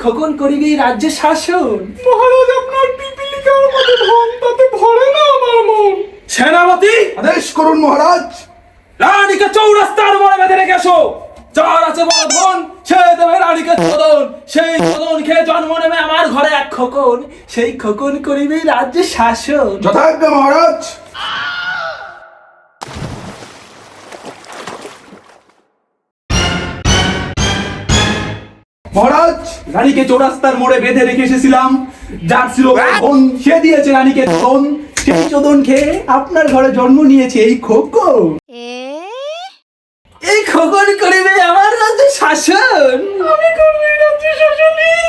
খোকন করিবে এই রাজ্যে শাসন। মহারাজ, আপনার পিপিলিকার মতো ধন তাতে ভরে না আমার মন। সেনাপতি, আদেশ করুন মহারাজ। রানীকে চৌরাস্তার মোড়ে বেঁধে রেখে এসো। যার আছে বড় ধন সে দেবে রানীকে চোদন, সেই চোদন খেয়ে জন্ম নেবে আমার ঘরে এক খোকন, সেই খোকন করিবে এই রাজ্যে শাসন। যথাজ্ঞা মহারাজ। মহারাজ, রানীকে চৌরাস্তার মোড়ে বেঁধে রেখে এসেছিলাম, যার ছিল ধন সে দিয়েছে রানীকে চোদন, সেই চোদন খেয়ে আপনার ঘরে জন্ম নিয়েছে এই খোকন। এই খোকন করিবে আমার রাজ্যে শাসন। আমি করবো এই রাজ্যে শাসনই।